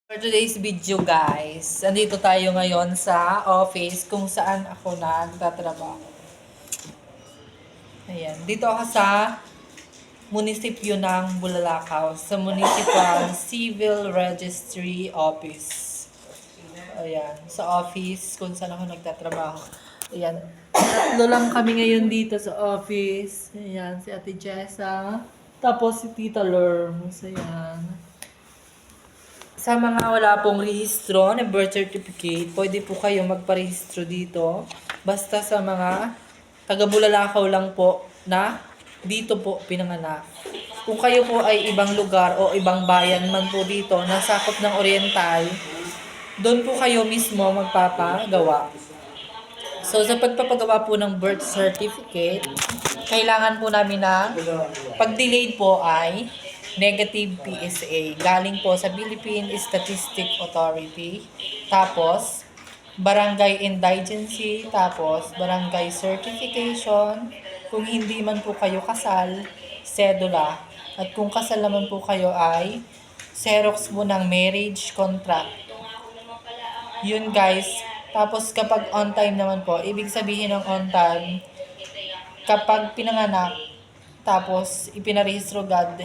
For today's video guys, andito tayo ngayon sa office kung saan ako nagtatrabaho. Ayan, dito ako sa munisipyo ng Bulalakaw, sa Municipal Civil Registry Office. Ayan, sa office kung saan ako nagtatrabaho. Ayan, tatlo lang kami ngayon dito sa office. Ayan, si Ate Jessa, tapos si Tita Lerms. Ayan. Sa mga wala pong rehistro na birth certificate, pwede po kayo magparehistro dito. Basta sa mga taga-Bulalakaw lang po na dito po pinanganak. Kung kayo po ay ibang lugar o ibang bayan man po dito, nasakop ng Oriental, doon po kayo mismo magpapagawa. So, sa pagpapagawa po ng birth certificate, kailangan po namin ng pag-delayed po ay negative PSA. Galing po sa Philippine Statistic Authority. Tapos, barangay indigency. Tapos, barangay certification. Kung hindi man po kayo kasal, sedula. At kung kasal naman po kayo ay Xerox po ng marriage contract. Yun guys. Tapos kapag on time naman po, ibig sabihin ng on time, kapag pinanganak, tapos ipinarehistro agad,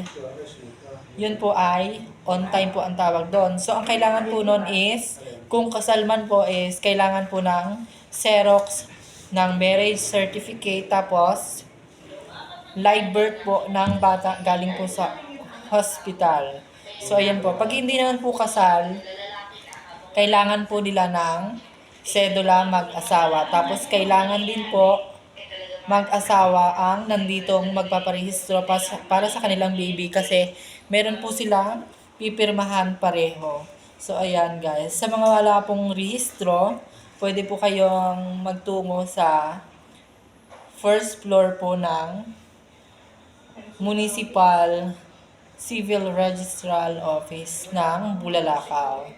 yun po ay on time po ang tawag doon. So ang kailangan po noon is, kung kasal man po is, kailangan po ng Xerox ng marriage certificate, tapos live birth po ng bata galing po sa hospital. So ayan po, pag hindi naman po kasal, kailangan po nila ng sedula mag-asawa. Tapos kailangan din po mag-asawa ang nanditong magpaparehistro para sa kanilang baby kasi meron po silang pipirmahan pareho. So ayan guys, sa mga wala pong rehistro, pwede po kayong magtungo sa first floor po ng Municipal Civil Registral Office ng Bulalakaw.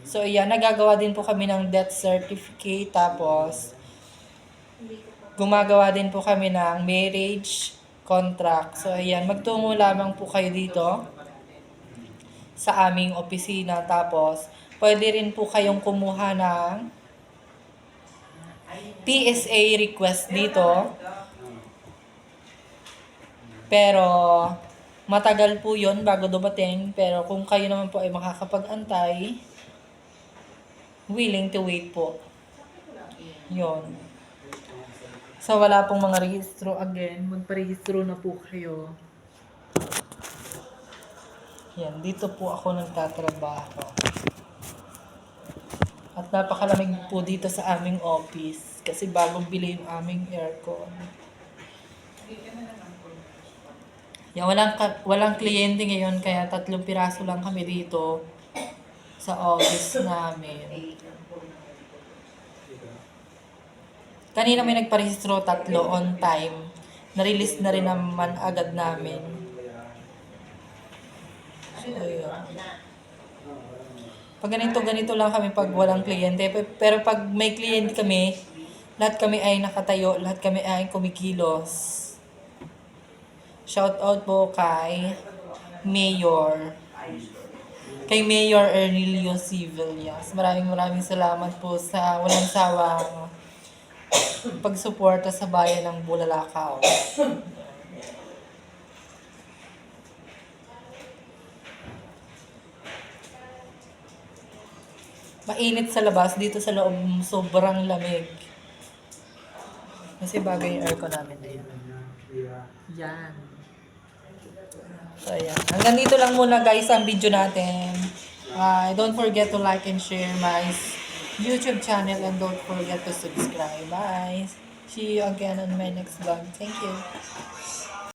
So ayan, nagagawa din po kami ng death certificate, tapos gumagawa din po kami ng marriage contract. So ayan, magtungo lamang po kayo dito sa aming opisina. Tapos pwede rin po kayong kumuha ng PSA request dito. Pero matagal po yon bago dumating. Pero kung kayo naman po ay makakapag-antay, willing to wait po. Yon. So, wala pong mga rehistro again. Magparehistro na po kayo. Yan, dito po ako nagtatrabaho. At napakalamig po dito sa aming office. Kasi bagong bili yung aming aircon. Yan, walang kliyente ngayon. Kaya 3 piraso lang kami dito sa office namin. Kanina may nagparehistro 3 on time. Na-release na rin naman agad namin. So, yun. Pag ganito lang kami pag walang kliyente. Pero pag may kliyente kami, lahat kami ay nakatayo, lahat kami ay kumikilos. Shout out po kay Mayor. Kay Mayor Ernilio Civillas. Maraming salamat po sa walang sawang pagsuporta sa bayan ng Bulalakaw. Mainit sa labas, dito sa loob sobrang lamig. Kasi bagay yung aircon namin na yun. Yan. So, ayan. Hanggang dito lang muna guys ang video natin. Don't forget to like and share my YouTube channel and don't forget to subscribe. Bye. See you again on my next vlog. Thank you.